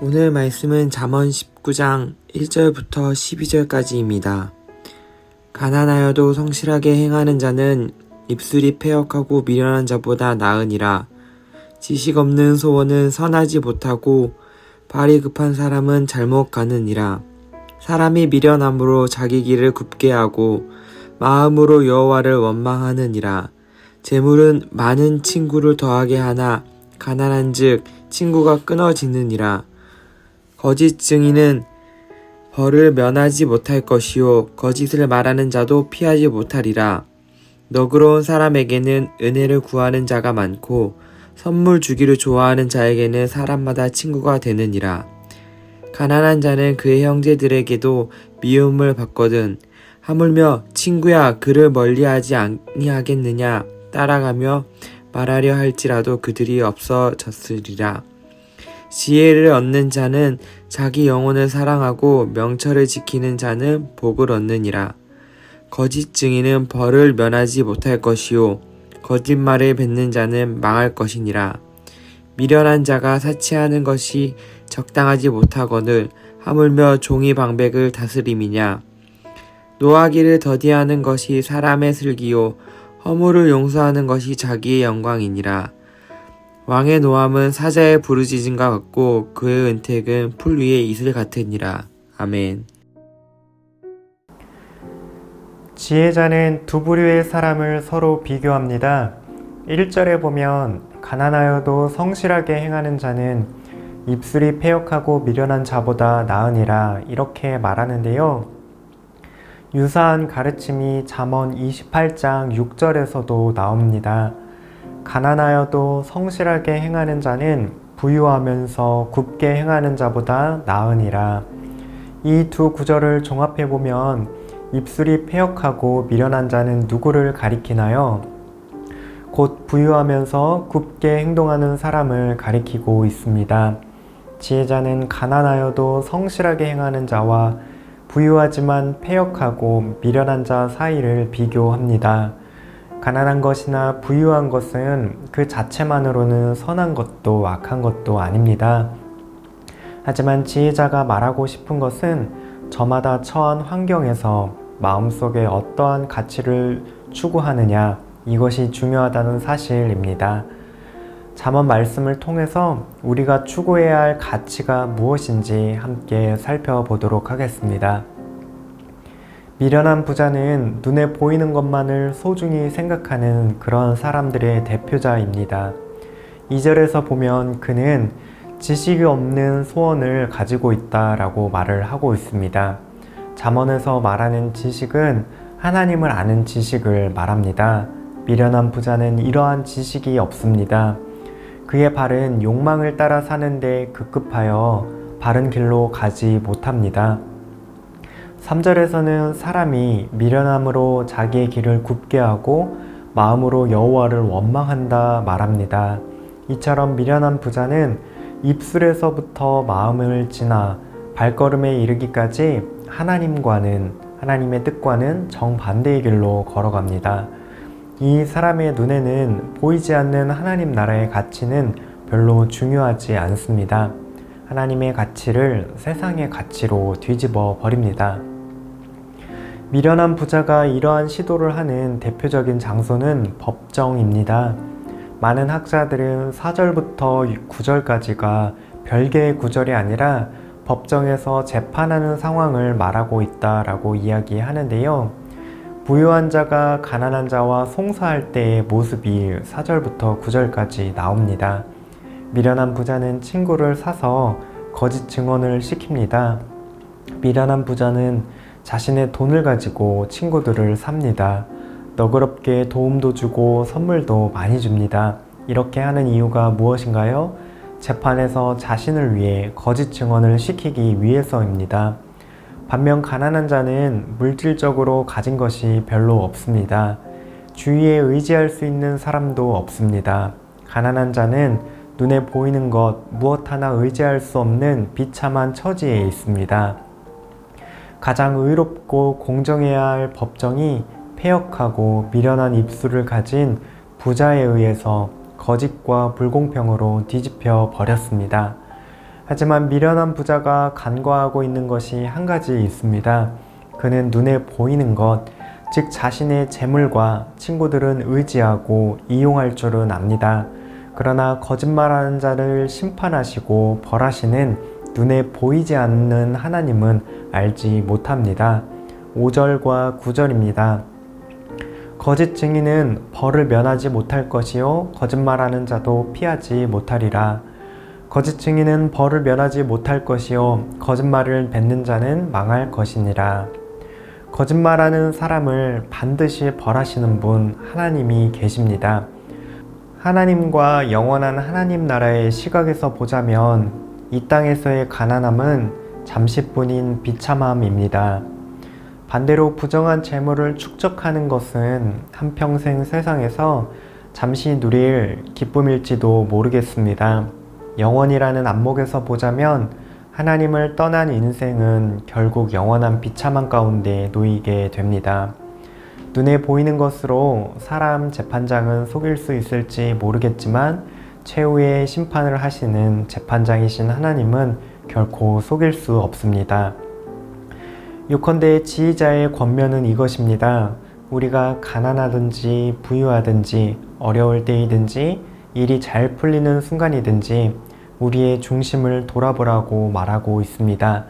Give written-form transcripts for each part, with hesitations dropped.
오늘 말씀은 잠언 19장 1절부터 12절까지입니다. 가난하여도 성실하게 행하는 자는 입술이 패역하고 미련한 자보다 나으니라. 지식 없는 소원은 선하지 못하고 발이 급한 사람은 잘못 가느니라. 사람이 미련함으로 자기 길을 굽게 하고 마음으로 여호와를 원망하느니라. 재물은 많은 친구를 더하게 하나 가난한즉 친구가 끊어지느니라. 거짓 증인은 벌을 면하지 못할 것이요 거짓을 말하는 자도 피하지 못하리라. 너그러운 사람에게는 은혜를 구하는 자가 많고 선물 주기를 좋아하는 자에게는 사람마다 친구가 되느니라. 가난한 자는 그의 형제들에게도 미움을 받거든 하물며 친구야 그를 멀리하지 아니하겠느냐 따라가며 말하려 할지라도 그들이 없어졌으리라. 지혜를 얻는 자는 자기 영혼을 사랑하고 명철을 지키는 자는 복을 얻느니라. 거짓 증인은 벌을 면하지 못할 것이요 거짓말을 뱉는 자는 망할 것이니라. 미련한 자가 사치하는 것이 적당하지 못하거늘 하물며 종이 방백을 다스림이냐. 노하기를 더디하는 것이 사람의 슬기요 허물을 용서하는 것이 자기의 영광이니라. 왕의 노함은 사자의 부르짖음과 같고 그의 은택은 풀 위의 이슬 같으니라. 아멘. 지혜자는 두 부류의 사람을 서로 비교합니다. 1절에 보면 가난하여도 성실하게 행하는 자는 입술이 패역하고 미련한 자보다 나으니라 이렇게 말하는데요. 유사한 가르침이 잠언 28장 6절에서도 나옵니다. 가난하여도 성실하게 행하는 자는 부유하면서 굽게 행하는 자보다 나으니라. 이 두 구절을 종합해보면 입술이 패역하고 미련한 자는 누구를 가리키나요? 곧 부유하면서 굽게 행동하는 사람을 가리키고 있습니다. 지혜자는 가난하여도 성실하게 행하는 자와 부유하지만 패역하고 미련한 자 사이를 비교합니다. 가난한 것이나 부유한 것은 그 자체만으로는 선한 것도 악한 것도 아닙니다. 하지만 지혜자가 말하고 싶은 것은 저마다 처한 환경에서 마음속에 어떠한 가치를 추구하느냐 이것이 중요하다는 사실입니다. 잠언 말씀을 통해서 우리가 추구해야 할 가치가 무엇인지 함께 살펴보도록 하겠습니다. 미련한 부자는 눈에 보이는 것만을 소중히 생각하는 그런 사람들의 대표자입니다. 2절에서 보면 그는 지식이 없는 소원을 가지고 있다라고 말을 하고 있습니다. 잠언에서 말하는 지식은 하나님을 아는 지식을 말합니다. 미련한 부자는 이러한 지식이 없습니다. 그의 발은 욕망을 따라 사는데 급급하여 바른 길로 가지 못합니다. 3절에서는 사람이 미련함으로 자기의 길을 굽게 하고 마음으로 여호와를 원망한다 말합니다. 이처럼 미련한 부자는 입술에서부터 마음을 지나 발걸음에 이르기까지 하나님의 뜻과는 정반대의 길로 걸어갑니다. 이 사람의 눈에는 보이지 않는 하나님 나라의 가치는 별로 중요하지 않습니다. 하나님의 가치를 세상의 가치로 뒤집어 버립니다. 미련한 부자가 이러한 시도를 하는 대표적인 장소는 법정입니다. 많은 학자들은 4절부터 9절까지가 별개의 구절이 아니라 법정에서 재판하는 상황을 말하고 있다라고 이야기하는데요. 부유한 자가 가난한 자와 송사할 때의 모습이 4절부터 9절까지 나옵니다. 미련한 부자는 친구를 사서 거짓 증언을 시킵니다. 미련한 부자는 자신의 돈을 가지고 친구들을 삽니다. 너그럽게 도움도 주고 선물도 많이 줍니다. 이렇게 하는 이유가 무엇인가요? 재판에서 자신을 위해 거짓 증언을 시키기 위해서입니다. 반면 가난한 자는 물질적으로 가진 것이 별로 없습니다. 주위에 의지할 수 있는 사람도 없습니다. 가난한 자는 눈에 보이는 것 무엇 하나 의지할 수 없는 비참한 처지에 있습니다. 가장 의롭고 공정해야 할 법정이 패역하고 미련한 입술을 가진 부자에 의해서 거짓과 불공평으로 뒤집혀 버렸습니다. 하지만 미련한 부자가 간과하고 있는 것이 한 가지 있습니다. 그는 눈에 보이는 것, 즉 자신의 재물과 친구들은 의지하고 이용할 줄은 압니다. 그러나 거짓말하는 자를 심판하시고 벌하시는 눈에 보이지 않는 하나님은 알지 못합니다. 5절과 9절입니다. 거짓 증인은 벌을 면하지 못할 것이요 거짓말하는 자도 피하지 못하리라. 거짓 증인은 벌을 면하지 못할 것이요 거짓말을 뱉는 자는 망할 것이니라. 거짓말하는 사람을 반드시 벌하시는 분 하나님이 계십니다. 하나님과 영원한 하나님 나라의 시각에서 보자면 이 땅에서의 가난함은 잠시뿐인 비참함입니다. 반대로 부정한 재물을 축적하는 것은 한평생 세상에서 잠시 누릴 기쁨일지도 모르겠습니다. 영원이라는 안목에서 보자면 하나님을 떠난 인생은 결국 영원한 비참함 가운데 놓이게 됩니다. 눈에 보이는 것으로 사람 재판장은 속일 수 있을지 모르겠지만 최후의 심판을 하시는 재판장이신 하나님은 결코 속일 수 없습니다. 요컨대 지휘자의 권면은 이것입니다. 우리가 가난하든지 부유하든지 어려울 때이든지 일이 잘 풀리는 순간이든지 우리의 중심을 돌아보라고 말하고 있습니다.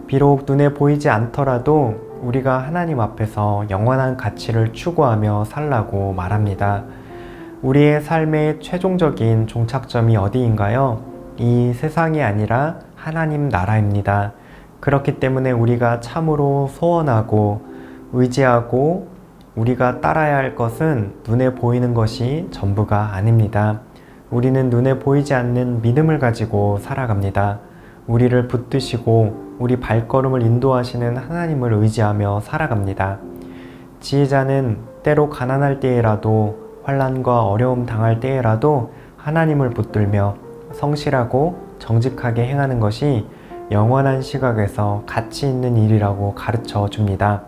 비록 눈에 보이지 않더라도 우리가 하나님 앞에서 영원한 가치를 추구하며 살라고 말합니다. 우리의 삶의 최종적인 종착점이 어디인가요? 이 세상이 아니라 하나님 나라입니다. 그렇기 때문에 우리가 참으로 소원하고 의지하고 우리가 따라야 할 것은 눈에 보이는 것이 전부가 아닙니다. 우리는 눈에 보이지 않는 믿음을 가지고 살아갑니다. 우리를 붙드시고 우리 발걸음을 인도하시는 하나님을 의지하며 살아갑니다. 지혜자는 때로 가난할 때에라도 환난과 어려움 당할 때에라도 하나님을 붙들며 성실하고 정직하게 행하는 것이 영원한 시각에서 가치 있는 일이라고 가르쳐 줍니다.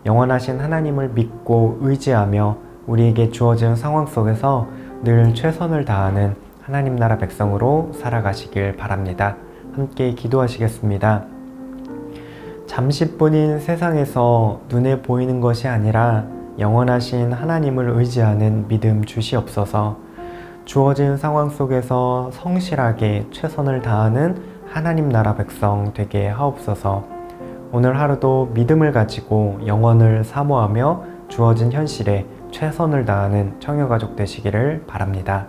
영원하신 하나님을 믿고 의지하며 우리에게 주어진 상황 속에서 늘 최선을 다하는 하나님 나라 백성으로 살아가시길 바랍니다. 함께 기도하시겠습니다. 잠시뿐인 세상에서 눈에 보이는 것이 아니라 영원하신 하나님을 의지하는 믿음 주시옵소서. 주어진 상황 속에서 성실하게 최선을 다하는 하나님 나라 백성 되게 하옵소서. 오늘 하루도 믿음을 가지고 영원을 사모하며 주어진 현실에 최선을 다하는 청여가족 되시기를 바랍니다.